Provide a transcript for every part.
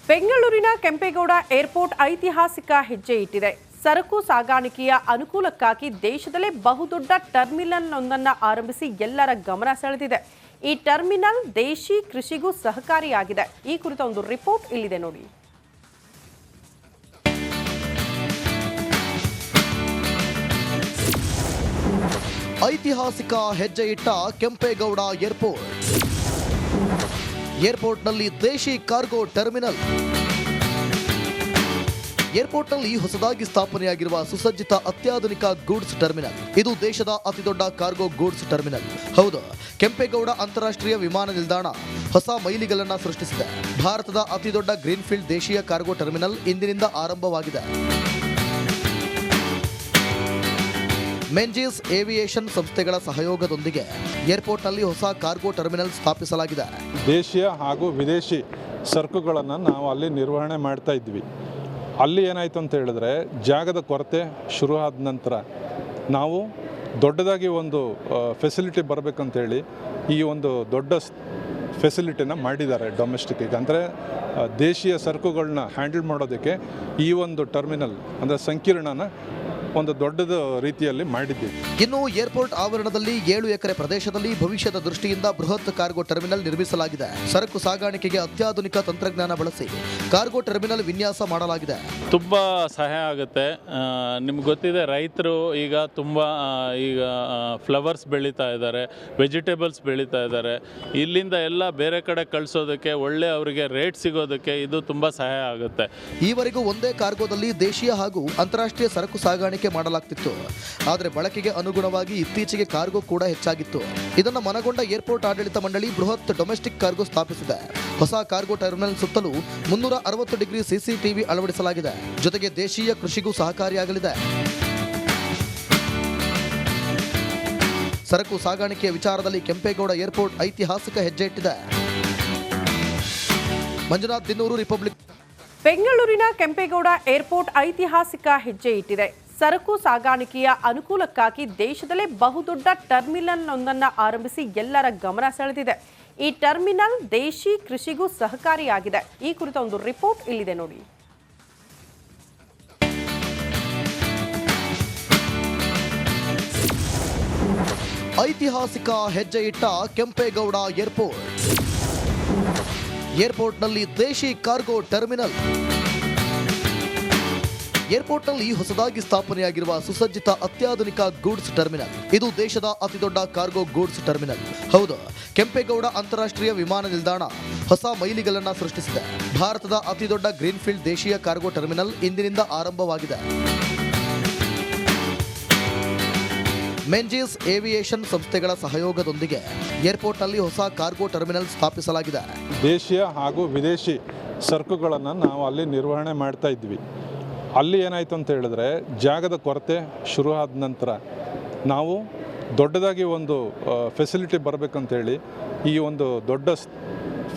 ಬೆಂಗಳೂರಿನ ಕೆಂಪೇಗೌಡ ಏರ್ಪೋರ್ಟ್ ಐತಿಹಾಸಿಕ ಹೆಜ್ಜೆ ಇಟ್ಟಿದೆ. ಸರಕು ಸಾಗಾಣಿಕೆಯ ಅನುಕೂಲಕ್ಕಾಗಿ ದೇಶದಲ್ಲೇ ಬಹುದೊಡ್ಡ ಟರ್ಮಿನಲ್ ಒಂದನ್ನು ಆರಂಭಿಸಿ ಎಲ್ಲರ ಗಮನ ಸೆಳೆದಿದೆ. ಈ ಟರ್ಮಿನಲ್ ದೇಶಿ ಕೃಷಿಗೂ ಸಹಕಾರಿಯಾಗಿದೆ. ಈ ಕುರಿತ ಒಂದು ರಿಪೋರ್ಟ್ ಇಲ್ಲಿದೆ ನೋಡಿ. ಐತಿಹಾಸಿಕ ಹೆಜ್ಜೆ ಇಟ್ಟ ಕೆಂಪೇಗೌಡ ಏರ್ಪೋರ್ಟ್ನಲ್ಲಿ ದೇಶಿ ಕಾರ್ಗೋ ಟರ್ಮಿನಲ್. ಏರ್ಪೋರ್ಟ್ನಲ್ಲಿ ಹೊಸದಾಗಿ ಸ್ಥಾಪನೆಯಾಗಿರುವ ಸುಸಜ್ಜಿತ ಅತ್ಯಾಧುನಿಕ ಗೂಡ್ಸ್ ಟರ್ಮಿನಲ್. ಇದು ದೇಶದ ಅತಿದೊಡ್ಡ ಕಾರ್ಗೋ ಗೂಡ್ಸ್ ಟರ್ಮಿನಲ್. ಹೌದು, ಕೆಂಪೇಗೌಡ ಅಂತಾರಾಷ್ಟ್ರೀಯ ವಿಮಾನ ನಿಲ್ದಾಣ ಹೊಸ ಮೈಲಿಗಲ್ಲನ್ನ ಸೃಷ್ಟಿಸಿದೆ. ಭಾರತದ ಅತಿದೊಡ್ಡ ಗ್ರೀನ್ಫೀಲ್ಡ್ ದೇಶೀಯ ಕಾರ್ಗೋ ಟರ್ಮಿನಲ್ ಇಂದಿನಿಂದ ಆರಂಭವಾಗಿದೆ. ಮೆಂಜಿಸ್ ಏವಿಯೇಷನ್ ಸಂಸ್ಥೆಗಳ ಸಹಯೋಗದೊಂದಿಗೆ ಏರ್ಪೋರ್ಟ್ನಲ್ಲಿ ಹೊಸ ಕಾರ್ಗೋ ಟರ್ಮಿನಲ್ ಸ್ಥಾಪಿಸಲಾಗಿದೆ. ದೇಶೀಯ ಹಾಗೂ ವಿದೇಶಿ ಸರಕುಗಳನ್ನು ನಾವು ಅಲ್ಲಿ ನಿರ್ವಹಣೆ ಮಾಡ್ತಾ ಇದ್ವಿ. ಅಲ್ಲಿ ಏನಾಯಿತು ಅಂತ ಹೇಳಿದ್ರೆ, ಜಾಗದ ಕೊರತೆ ಶುರು ಆದ ನಂತರ ನಾವು ದೊಡ್ಡದಾಗಿ ಒಂದು ಫೆಸಿಲಿಟಿ ಬರಬೇಕಂತೇಳಿ ಈ ಒಂದು ದೊಡ್ಡ ಫೆಸಿಲಿಟಿನ ಮಾಡಿದ್ದಾರೆ ಡೊಮೆಸ್ಟಿಕ್ಕಿಗೆ. ಅಂದರೆ ದೇಶೀಯ ಸರಕುಗಳನ್ನ ಹ್ಯಾಂಡಲ್ ಮಾಡೋದಕ್ಕೆ ಈ ಒಂದು ಟರ್ಮಿನಲ್ ಅಂದರೆ ಸಂಕೀರ್ಣನ ಒಂದು ದೊಡ್ಡದ ರೀತಿಯಲ್ಲಿ ಮಾಡಿದ್ದೀವಿ. ಇನ್ನು ಏರ್ಪೋರ್ಟ್ ಆವರಣದಲ್ಲಿ 7 ಎಕರೆ ಪ್ರದೇಶದಲ್ಲಿ ಭವಿಷ್ಯದ ದೃಷ್ಟಿಯಿಂದ ಬೃಹತ್ ಕಾರ್ಗೋ ಟರ್ಮಿನಲ್ ನಿರ್ಮಿಸಲಾಗಿದೆ. ಸರಕು ಸಾಗಾಣಿಕೆಗೆ ಅತ್ಯಾಧುನಿಕ ತಂತ್ರಜ್ಞಾನ ಬಳಸಿ ಕಾರ್ಗೋ ಟರ್ಮಿನಲ್ ವಿನ್ಯಾಸ ಮಾಡಲಾಗಿದೆ. ತುಂಬ ಸಹಾಯ ಆಗುತ್ತೆ. ನಿಮ್ಗೆ ಗೊತ್ತಿದೆ, ರೈತರು ಈಗ ತುಂಬ ಫ್ಲವರ್ಸ್ ಬೆಳೀತಾ ಇದ್ದಾರೆ, ವೆಜಿಟೇಬಲ್ಸ್ ಬೆಳೀತಾ ಇದ್ದಾರೆ. ಇಲ್ಲಿಂದ ಎಲ್ಲ ಬೇರೆ ಕಡೆ ಕಳಿಸೋದಕ್ಕೆ ಒಳ್ಳೆ ಅವರಿಗೆ ರೇಟ್ ಸಿಗೋದಕ್ಕೆ ಇದು ತುಂಬ ಸಹಾಯ ಆಗುತ್ತೆ. ಈವರೆಗೂ ಒಂದೇ ಕಾರ್ಗೋದಲ್ಲಿ ದೇಶೀಯ ಹಾಗೂ ಅಂತಾರಾಷ್ಟ್ರೀಯ ಸರಕು ಸಾಗಾಣಿಕೆ ಮಾಡಲಾಗ್ತಿತ್ತು. ಆದರೆ ಬಳಕೆಗೆ ಅನುಗುಣವಾಗಿ ಇತ್ತೀಚೆಗೆ ಕಾರ್ಗೋ ಕೂಡ ಹೆಚ್ಚಾಗಿತ್ತು. ಇದನ್ನು ಮನಗೊಂಡ ಏರ್ಪೋರ್ಟ್ ಆಡಳಿತ ಮಂಡಳಿ ಬೃಹತ್ ಡೊಮೆಸ್ಟಿಕ್ ಕಾರ್ಗೋ ಸ್ಥಾಪಿಸಿದೆ. ಹೊಸ ಕಾರ್ಗೋ ಟರ್ಮಿನಲ್ ಸುತ್ತಲೂ 360 ಡಿಗ್ರಿ CCTV ಅಳವಡಿಸಲಾಗಿದೆ. ಜೊತೆಗೆ ದೇಶೀಯ ಕೃಷಿಗೂ ಸಹಕಾರಿಯಾಗಲಿದೆ. ಸರಕು ಸಾಗಾಣಿಕೆಯ ವಿಚಾರದಲ್ಲಿ ಕೆಂಪೇಗೌಡ ಏರ್ಪೋರ್ಟ್ ಐತಿಹಾಸಿಕ ಹೆಜ್ಜೆ ಇಟ್ಟಿದೆ. ಮಂಜುನಾಥ್ ದಿನ್ನೂರು, ರಿಪಬ್ಲಿಕ್. ಬೆಂಗಳೂರಿನ ಕೆಂಪೇಗೌಡ ಏರ್ಪೋರ್ಟ್ ಐತಿಹಾಸಿಕ ಹೆಜ್ಜೆ ಇಟ್ಟಿದೆ. ಸರಕು ಸಾಗಾಣಿಕೆಯ ಅನುಕೂಲಕ್ಕಾಗಿ ದೇಶದಲ್ಲೇ ಬಹುದೊಡ್ಡ ಟರ್ಮಿನಲ್ ಒಂದನ್ನು ಆರಂಭಿಸಿ ಎಲ್ಲರ ಗಮನ ಸೆಳೆದಿದೆ. ಈ ಟರ್ಮಿನಲ್ ದೇಶಿ ಕೃಷಿಗೂ ಸಹಕಾರಿಯಾಗಿದೆ. ಈ ಕುರಿತ ಒಂದು ರಿಪೋರ್ಟ್ ಇಲ್ಲಿದೆ ನೋಡಿ. ಐತಿಹಾಸಿಕ ಹೆಜ್ಜೆ ಇಟ್ಟ ಕೆಂಪೇಗೌಡ ಏರ್ಪೋರ್ಟ್ನಲ್ಲಿ ದೇಶಿ ಕಾರ್ಗೋ ಟರ್ಮಿನಲ್. ಏರ್ಪೋರ್ಟ್ನಲ್ಲಿ ಹೊಸದಾಗಿ ಸ್ಥಾಪನೆಯಾಗಿರುವ ಸುಸಜ್ಜಿತ ಅತ್ಯಾಧುನಿಕ ಗೂಡ್ಸ್ ಟರ್ಮಿನಲ್. ಇದು ದೇಶದ ಅತಿದೊಡ್ಡ ಕಾರ್ಗೋ ಗೂಡ್ಸ್ ಟರ್ಮಿನಲ್. ಹೌದು, ಕೆಂಪೇಗೌಡ ಅಂತಾರಾಷ್ಟ್ರೀಯ ವಿಮಾನ ನಿಲ್ದಾಣ ಹೊಸ ಮೈಲಿಗಲ್ಲನ್ನ ಸೃಷ್ಟಿಸಿದೆ. ಭಾರತದ ಅತಿದೊಡ್ಡ ಗ್ರೀನ್ಫೀಲ್ಡ್ ದೇಶೀಯ ಕಾರ್ಗೋ ಟರ್ಮಿನಲ್ ಇಂದಿನಿಂದ ಆರಂಭವಾಗಿದೆ. ಮೆಂಜಿಸ್ ಏವಿಯೇಷನ್ ಸಂಸ್ಥೆಗಳ ಸಹಯೋಗದೊಂದಿಗೆ ಏರ್ಪೋರ್ಟ್ನಲ್ಲಿ ಹೊಸ ಕಾರ್ಗೋ ಟರ್ಮಿನಲ್ ಸ್ಥಾಪಿಸಲಾಗಿದೆ. ದೇಶೀಯ ಹಾಗೂ ವಿದೇಶಿ ಸರಕುಗಳನ್ನು ನಾವು ಅಲ್ಲಿ ನಿರ್ವಹಣೆ ಮಾಡ್ತಾ ಇದ್ವಿ. ಅಲ್ಲಿ ಏನಾಯಿತು ಅಂತ ಹೇಳಿದ್ರೆ, ಜಾಗದ ಕೊರತೆ ಶುರು ಆದ ನಂತರ ನಾವು ದೊಡ್ಡದಾಗಿ ಒಂದು ಫೆಸಿಲಿಟಿ ಬರಬೇಕಂತೇಳಿ ಈ ಒಂದು ದೊಡ್ಡ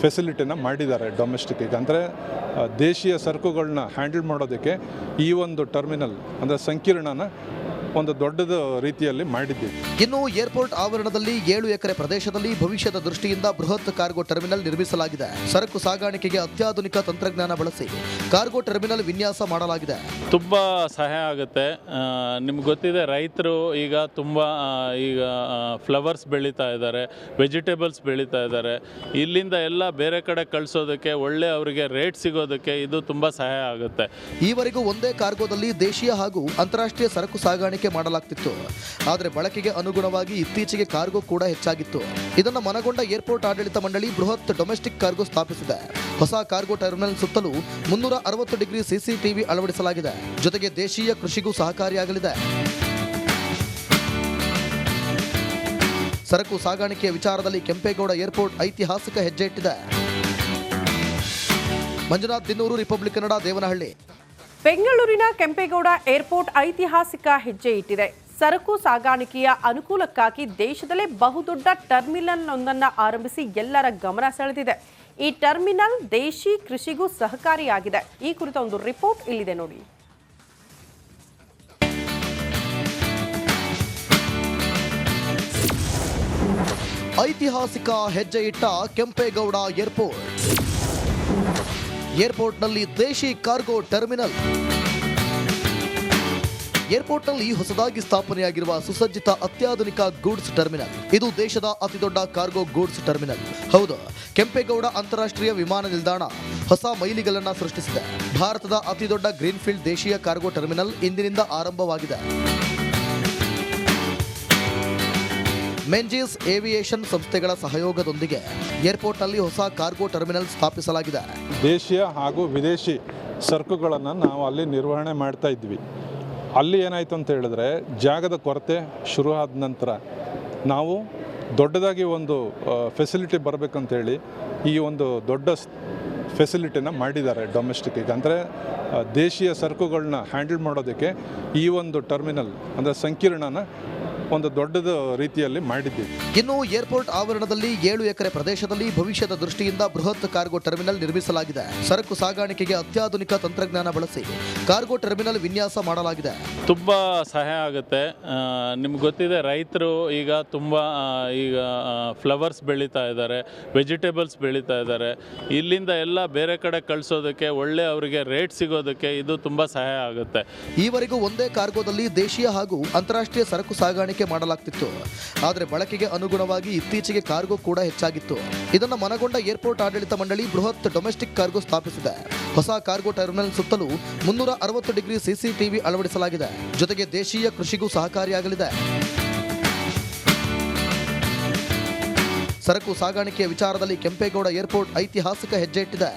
ಫೆಸಿಲಿಟಿನ ಮಾಡಿದ್ದಾರೆ ಡೊಮೆಸ್ಟಿಕ್ಕಿಗೆ. ಅಂದರೆ ದೇಶೀಯ ಸರಕುಗಳನ್ನ ಹ್ಯಾಂಡಲ್ ಮಾಡೋದಕ್ಕೆ ಈ ಒಂದು ಟರ್ಮಿನಲ್ ಅಂದರೆ ಸಂಕೀರ್ಣನ ಒಂದು ದೊಡ್ಡದ ರೀತಿಯಲ್ಲಿ ಮಾಡಿದ್ದೀವಿ. ಇನ್ನು ಏರ್ಪೋರ್ಟ್ ಆವರಣದಲ್ಲಿ 7 ಎಕರೆ ಪ್ರದೇಶದಲ್ಲಿ ಭವಿಷ್ಯದ ದೃಷ್ಟಿಯಿಂದ ಬೃಹತ್ ಕಾರ್ಗೋ ಟರ್ಮಿನಲ್ ನಿರ್ಮಿಸಲಾಗಿದೆ. ಸರಕು ಸಾಗಾಣಿಕೆಗೆ ಅತ್ಯಾಧುನಿಕ ತಂತ್ರಜ್ಞಾನ ಬಳಸಿ ಕಾರ್ಗೋ ಟರ್ಮಿನಲ್ ವಿನ್ಯಾಸ ಮಾಡಲಾಗಿದೆ. ತುಂಬ ಸಹಾಯ ಆಗುತ್ತೆ. ನಿಮ್ಗೆ ಗೊತ್ತಿದೆ, ರೈತರು ಈಗ ತುಂಬ ಫ್ಲವರ್ಸ್ ಬೆಳೀತಾ ಇದ್ದಾರೆ, ವೆಜಿಟೇಬಲ್ಸ್ ಬೆಳೀತಾ ಇದ್ದಾರೆ. ಇಲ್ಲಿಂದ ಎಲ್ಲ ಬೇರೆ ಕಡೆ ಕಳಿಸೋದಕ್ಕೆ ಒಳ್ಳೆ ಅವರಿಗೆ ರೇಟ್ ಸಿಗೋದಕ್ಕೆ ಇದು ತುಂಬ ಸಹಾಯ ಆಗುತ್ತೆ. ಈವರೆಗೂ ಒಂದೇ ಕಾರ್ಗೋದಲ್ಲಿ ದೇಶೀಯ ಹಾಗೂ ಅಂತಾರಾಷ್ಟ್ರೀಯ ಸರಕು ಸಾಗಾಣಿಕೆ ಮಾಡಲಾಗ್ತಿತ್ತು. ಆದರೆ ಬಳಕೆಗೆ ಅನುಗುಣವಾಗಿ ಇತ್ತೀಚೆಗೆ ಕಾರ್ಗೋ ಕೂಡ ಹೆಚ್ಚಾಗಿತ್ತು. ಇದನ್ನು ಮನಗೊಂಡ ಏರ್ಪೋರ್ಟ್ ಆಡಳಿತ ಮಂಡಳಿ ಬೃಹತ್ ಡೊಮೆಸ್ಟಿಕ್ ಕಾರ್ಗೋ ಸ್ಥಾಪಿಸಿದೆ. ಹೊಸ ಕಾರ್ಗೋ ಟರ್ಮಿನಲ್ ಸುತ್ತಲೂ 360 ಡಿಗ್ರಿ CCTV ಅಳವಡಿಸಲಾಗಿದೆ. ಜೊತೆಗೆ ದೇಶೀಯ ಕೃಷಿಗೂ ಸಹಕಾರಿಯಾಗಲಿದೆ. ಸರಕು ಸಾಗಾಣಿಕೆಯ ವಿಚಾರದಲ್ಲಿ ಕೆಂಪೇಗೌಡ ಏರ್ಪೋರ್ಟ್ ಐತಿಹಾಸಿಕ ಹೆಜ್ಜೆ ಇಟ್ಟಿದೆ. ಮಂಜುನಾಥ್ ದಿನ್ನೂರು, ರಿಪಬ್ಲಿಕ್ ಕನ್ನಡ, ದೇವನಹಳ್ಳಿ. ಬೆಂಗಳೂರಿನ ಕೆಂಪೇಗೌಡ ಏರ್ಪೋರ್ಟ್ ಐತಿಹಾಸಿಕ ಹೆಜ್ಜೆ ಇಟ್ಟಿದೆ. ಸರಕು ಸಾಗಾಣಿಕೆಯ ಅನುಕೂಲಕ್ಕಾಗಿ ದೇಶದಲ್ಲೇ ಬಹುದೊಡ್ಡ ಟರ್ಮಿನಲ್ ಒಂದನ್ನು ಆರಂಭಿಸಿ ಎಲ್ಲರ ಗಮನ ಸೆಳೆದಿದೆ. ಈ ಟರ್ಮಿನಲ್ ದೇಶಿ ಕೃಷಿಗೂ ಸಹಕಾರಿಯಾಗಿದೆ. ಈ ಕುರಿತ ಒಂದು ರಿಪೋರ್ಟ್ ಇಲ್ಲಿದೆ ನೋಡಿ. ಐತಿಹಾಸಿಕ ಹೆಜ್ಜೆ ಇಟ್ಟ ಕೆಂಪೇಗೌಡ ಏರ್ಪೋರ್ಟ್ನಲ್ಲಿ ದೇಶಿ ಕಾರ್ಗೋ ಟರ್ಮಿನಲ್. ಏರ್ಪೋರ್ಟ್ನಲ್ಲಿ ಹೊಸದಾಗಿ ಸ್ಥಾಪನೆಯಾಗಿರುವ ಸುಸಜ್ಜಿತ ಅತ್ಯಾಧುನಿಕ ಗೂಡ್ಸ್ ಟರ್ಮಿನಲ್. ಇದು ದೇಶದ ಅತಿದೊಡ್ಡ ಕಾರ್ಗೋ ಗೂಡ್ಸ್ ಟರ್ಮಿನಲ್. ಹೌದು, ಕೆಂಪೇಗೌಡ ಅಂತಾರಾಷ್ಟ್ರೀಯ ವಿಮಾನ ನಿಲ್ದಾಣ ಹೊಸ ಮೈಲಿಗಲ್ಲನ್ನ ಸೃಷ್ಟಿಸಿದೆ. ಭಾರತದ ಅತಿದೊಡ್ಡ ಗ್ರೀನ್ಫೀಲ್ಡ್ ದೇಶೀಯ ಕಾರ್ಗೋ ಟರ್ಮಿನಲ್ ಇಂದಿನಿಂದ ಆರಂಭವಾಗಿದೆ. ಮೆಂಜಿಸ್ ಏವಿಯೇಷನ್ ಸಂಸ್ಥೆಗಳ ಸಹಯೋಗದೊಂದಿಗೆ ಏರ್ಪೋರ್ಟ್ನಲ್ಲಿ ಹೊಸ ಕಾರ್ಗೋ ಟರ್ಮಿನಲ್ ಸ್ಥಾಪಿಸಲಾಗಿದೆ. ದೇಶೀಯ ಹಾಗೂ ವಿದೇಶಿ ಸರಕುಗಳನ್ನು ನಾವು ಅಲ್ಲಿ ನಿರ್ವಹಣೆ ಮಾಡ್ತಾ ಇದ್ವಿ. ಅಲ್ಲಿ ಏನಾಯಿತು ಅಂತ ಹೇಳಿದ್ರೆ, ಜಾಗದ ಕೊರತೆ ಶುರು ಆದ ನಂತರ ನಾವು ದೊಡ್ಡದಾಗಿ ಒಂದು ಫೆಸಿಲಿಟಿ ಬರಬೇಕಂತೇಳಿ ಈ ಒಂದು ದೊಡ್ಡ ಫೆಸಿಲಿಟಿನ ಮಾಡಿದ್ದಾರೆ ಡೊಮೆಸ್ಟಿಕ್ಕಿಗೆ. ಅಂದರೆ ದೇಶೀಯ ಸರಕುಗಳನ್ನ ಹ್ಯಾಂಡಲ್ ಮಾಡೋದಕ್ಕೆ ಈ ಒಂದು ಟರ್ಮಿನಲ್ ಅಂದರೆ ಸಂಕೀರ್ಣನ ಒಂದು ದೊಡ್ಡದ ರೀತಿಯಲ್ಲಿ ಮಾಡಿದ್ದೀವಿ. ಇನ್ನು ಏರ್ಪೋರ್ಟ್ ಆವರಣದಲ್ಲಿ 7 ಎಕರೆ ಪ್ರದೇಶದಲ್ಲಿ ಭವಿಷ್ಯದ ದೃಷ್ಟಿಯಿಂದ ಬೃಹತ್ ಕಾರ್ಗೋ ಟರ್ಮಿನಲ್ ನಿರ್ಮಿಸಲಾಗಿದೆ. ಸರಕು ಸಾಗಾಣಿಕೆಗೆ ಅತ್ಯಾಧುನಿಕ ತಂತ್ರಜ್ಞಾನ ಬಳಸಿ ಕಾರ್ಗೋ ಟರ್ಮಿನಲ್ ವಿನ್ಯಾಸ ಮಾಡಲಾಗಿದೆ. ತುಂಬ ಸಹಾಯ ಆಗುತ್ತೆ. ನಿಮ್ಗೆ ಗೊತ್ತಿದೆ, ರೈತರು ಈಗ ತುಂಬ ಈಗ ಫ್ಲವರ್ಸ್ ಬೆಳೀತಾ ಇದ್ದಾರೆ, ವೆಜಿಟೇಬಲ್ಸ್ ಬೆಳೀತಾ ಇದ್ದಾರೆ. ಇಲ್ಲಿಂದ ಎಲ್ಲ ಬೇರೆ ಕಡೆ ಕಳಿಸೋದಕ್ಕೆ, ಒಳ್ಳೆ ಅವರಿಗೆ ರೇಟ್ ಸಿಗೋದಕ್ಕೆ ಇದು ತುಂಬ ಸಹಾಯ ಆಗುತ್ತೆ. ಈವರೆಗೂ ಒಂದೇ ಕಾರ್ಗೋದಲ್ಲಿ ದೇಶೀಯ ಹಾಗೂ ಅಂತಾರಾಷ್ಟ್ರೀಯ ಸರಕು ಸಾಗಾಣಿಕೆ ಮಾಡಲಾಗ್ತಿತ್ತು. ಆದರೆ ಬಳಕೆಗೆ ಅನುಗುಣವಾಗಿ ಇತ್ತೀಚೆಗೆ ಕಾರ್ಗೋ ಕೂಡ ಹೆಚ್ಚಾಗಿತ್ತು. ಇದನ್ನು ಮನಗೊಂಡ ಏರ್ಪೋರ್ಟ್ ಆಡಳಿತ ಮಂಡಳಿ ಬೃಹತ್ ಡೊಮೆಸ್ಟಿಕ್ ಕಾರ್ಗೋ ಸ್ಥಾಪಿಸಿದೆ. ಹೊಸ ಕಾರ್ಗೋ ಟರ್ಮಿನಲ್ ಸುತ್ತಲೂ 360 ಡಿಗ್ರಿ ಸಿಸಿಟಿವಿ ಅಳವಡಿಸಲಾಗಿದೆ. ಜೊತೆಗೆ ದೇಶೀಯ ಕೃಷಿಗೂ ಸಹಕಾರಿಯಾಗಲಿದೆ. ಸರಕು ಸಾಗಾಣಿಕೆಯ ವಿಚಾರದಲ್ಲಿ ಕೆಂಪೇಗೌಡ ಏರ್ಪೋರ್ಟ್ ಐತಿಹಾಸಿಕ ಹೆಜ್ಜೆ ಇಟ್ಟಿದೆ.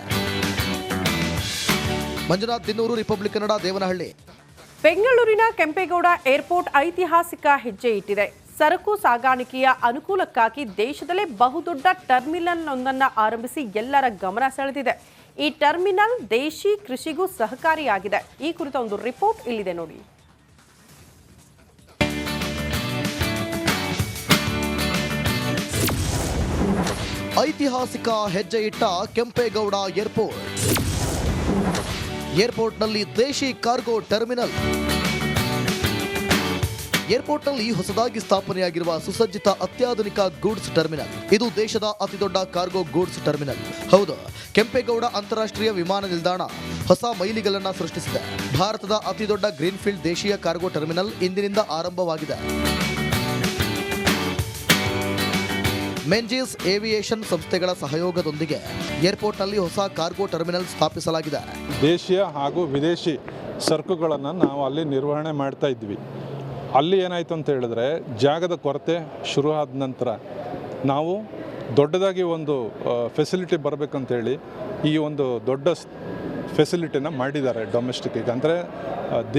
ಮಂಜುನಾಥ್ ದಿನ್ನೂರು, ರಿಪಬ್ಲಿಕ್ ಕನ್ನಡ, ದೇವನಹಳ್ಳಿ. ಬೆಂಗಳೂರಿನ ಕೆಂಪೇಗೌಡ ಏರ್ಪೋರ್ಟ್ ಐತಿಹಾಸಿಕ ಹೆಜ್ಜೆ ಇಟ್ಟಿದೆ. ಸರಕು ಸಾಗಾಣಿಕೆಯ ಅನುಕೂಲಕ್ಕಾಗಿ ದೇಶದಲ್ಲೇ ಬಹುದೊಡ್ಡ ಟರ್ಮಿನಲ್ ಒಂದನ್ನು ಆರಂಭಿಸಿ ಎಲ್ಲರ ಗಮನ ಸೆಳೆದಿದೆ. ಈ ಟರ್ಮಿನಲ್ ದೇಶಿ ಕೃಷಿಗೂ ಸಹಕಾರಿಯಾಗಿದೆ. ಈ ಕುರಿತ ಒಂದು ರಿಪೋರ್ಟ್ ಇಲ್ಲಿದೆ ನೋಡಿ. ಐತಿಹಾಸಿಕ ಹೆಜ್ಜೆ ಇಟ್ಟ ಕೆಂಪೇಗೌಡ ಏರ್ಪೋರ್ಟ್. ಏರ್ಪೋರ್ಟ್ನಲ್ಲಿ ದೇಶಿ ಕಾರ್ಗೋ ಟರ್ಮಿನಲ್. ಏರ್ಪೋರ್ಟ್ನಲ್ಲಿ ಹೊಸದಾಗಿ ಸ್ಥಾಪನೆಯಾಗಿರುವ ಸುಸಜ್ಜಿತ ಅತ್ಯಾಧುನಿಕ ಗೂಡ್ಸ್ ಟರ್ಮಿನಲ್. ಇದು ದೇಶದ ಅತಿದೊಡ್ಡ ಕಾರ್ಗೋ ಗೂಡ್ಸ್ ಟರ್ಮಿನಲ್. ಹೌದು, ಕೆಂಪೇಗೌಡ ಅಂತಾರಾಷ್ಟ್ರೀಯ ವಿಮಾನ ನಿಲ್ದಾಣ ಹೊಸ ಮೈಲಿಗಲ್ಲನ್ನ ಸೃಷ್ಟಿಸಿದೆ. ಭಾರತದ ಅತಿದೊಡ್ಡ ಗ್ರೀನ್ಫೀಲ್ಡ್ ದೇಶೀಯ ಕಾರ್ಗೋ ಟರ್ಮಿನಲ್ ಇಂದಿನಿಂದ ಆರಂಭವಾಗಿದೆ. ಮೆಂಜಿಸ್ ಏವಿಯೇಷನ್ ಸಂಸ್ಥೆಗಳ ಸಹಯೋಗದೊಂದಿಗೆ ಏರ್ಪೋರ್ಟ್ನಲ್ಲಿ ಹೊಸ ಕಾರ್ಗೋ ಟರ್ಮಿನಲ್ ಸ್ಥಾಪಿಸಲಾಗಿದೆ. ದೇಶೀಯ ಹಾಗೂ ವಿದೇಶಿ ಸರಕುಗಳನ್ನು ನಾವು ಅಲ್ಲಿ ನಿರ್ವಹಣೆ ಮಾಡ್ತಾ ಇದ್ವಿ. ಅಲ್ಲಿ ಏನಾಯಿತು ಅಂತ ಹೇಳಿದ್ರೆ, ಜಾಗದ ಕೊರತೆ ಶುರು ಆದ ನಂತರ ನಾವು ದೊಡ್ಡದಾಗಿ ಒಂದು ಫೆಸಿಲಿಟಿ ಬರಬೇಕಂತೇಳಿ ಈ ಒಂದು ದೊಡ್ಡ ಫೆಸಿಲಿಟಿನ ಮಾಡಿದ್ದಾರೆ ಡೊಮೆಸ್ಟಿಕ್ಕಿಗೆ. ಅಂದರೆ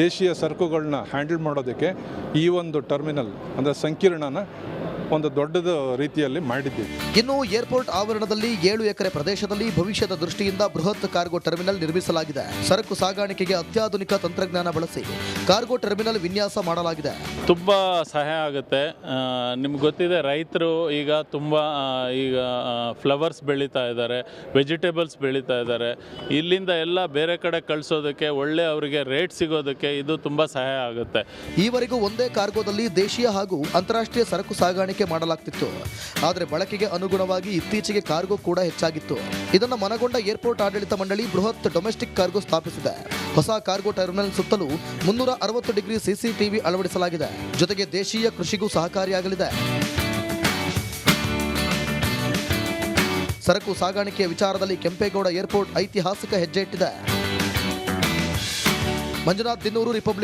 ದೇಶೀಯ ಸರಕುಗಳನ್ನ ಹ್ಯಾಂಡಲ್ ಮಾಡೋದಕ್ಕೆ ಈ ಒಂದು ಟರ್ಮಿನಲ್ ಅಂದರೆ ಸಂಕೀರ್ಣನ ಒಂದು ದೊಡ್ಡದ ರೀತಿಯಲ್ಲಿ ಮಾಡಿದ್ದೀವಿ. ಇನ್ನು ಏರ್ಪೋರ್ಟ್ ಆವರಣದಲ್ಲಿ 7 ಎಕರೆ ಪ್ರದೇಶದಲ್ಲಿ ಭವಿಷ್ಯದ ದೃಷ್ಟಿಯಿಂದ ಬೃಹತ್ ಕಾರ್ಗೋ ಟರ್ಮಿನಲ್ ನಿರ್ಮಿಸಲಾಗಿದೆ. ಸರಕು ಸಾಗಾಣಿಕೆಗೆ ಅತ್ಯಾಧುನಿಕ ತಂತ್ರಜ್ಞಾನ ಬಳಸಿ ಕಾರ್ಗೋ ಟರ್ಮಿನಲ್ ವಿನ್ಯಾಸ ಮಾಡಲಾಗಿದೆ. ತುಂಬ ಸಹಾಯ ಆಗುತ್ತೆ. ನಿಮ್ಗೆ ಗೊತ್ತಿದೆ, ರೈತರು ಈಗ ತುಂಬ ಈಗ ಫ್ಲವರ್ಸ್ ಬೆಳೀತಾ ಇದ್ದಾರೆ, ವೆಜಿಟೇಬಲ್ಸ್ ಬೆಳೀತಾ ಇದ್ದಾರೆ. ಇಲ್ಲಿಂದ ಎಲ್ಲ ಬೇರೆ ಕಡೆ ಕಳಿಸೋದಕ್ಕೆ, ಒಳ್ಳೆ ಅವರಿಗೆ ರೇಟ್ ಸಿಗೋದಕ್ಕೆ ಇದು ತುಂಬ ಸಹಾಯ ಆಗುತ್ತೆ. ಈವರೆಗೂ ಒಂದೇ ಕಾರ್ಗೋದಲ್ಲಿ ದೇಶೀಯ ಹಾಗೂ ಅಂತಾರಾಷ್ಟ್ರೀಯ ಸರಕು ಸಾಗಾಣಿಕೆ ಮಾಡಲಾಗ್ತಿತ್ತು. ಆದರೆ ಬಳಕೆಗೆ ಅನುಗುಣವಾಗಿ ಇತ್ತೀಚೆಗೆ ಕಾರ್ಗೋ ಕೂಡ ಹೆಚ್ಚಾಗಿತ್ತು. ಇದನ್ನು ಮನಗೊಂಡ ಏರ್ಪೋರ್ಟ್ ಆಡಳಿತ ಮಂಡಳಿ ಬೃಹತ್ ಡೊಮೆಸ್ಟಿಕ್ ಕಾರ್ಗೋ ಸ್ಥಾಪಿಸಿದೆ. ಹೊಸ ಕಾರ್ಗೋ ಟರ್ಮಿನಲ್ ಸುತ್ತಲೂ 360 ಡಿಗ್ರಿ ಸಿಸಿಟಿವಿ ಅಳವಡಿಸಲಾಗಿದೆ. ಜೊತೆಗೆ ದೇಶೀಯ ಕೃಷಿಗೂ ಸಹಕಾರಿಯಾಗಲಿದೆ. ಸರಕು ಸಾಗಾಣಿಕೆಯ ವಿಚಾರದಲ್ಲಿ ಕೆಂಪೇಗೌಡ ಏರ್ಪೋರ್ಟ್ ಐತಿಹಾಸಿಕ ಹೆಜ್ಜೆ ಇಟ್ಟಿದೆ. ಮಂಜುನಾಥ್ ದಿನ್ನೂರು, ರಿಪಬ್ಲಿಕ್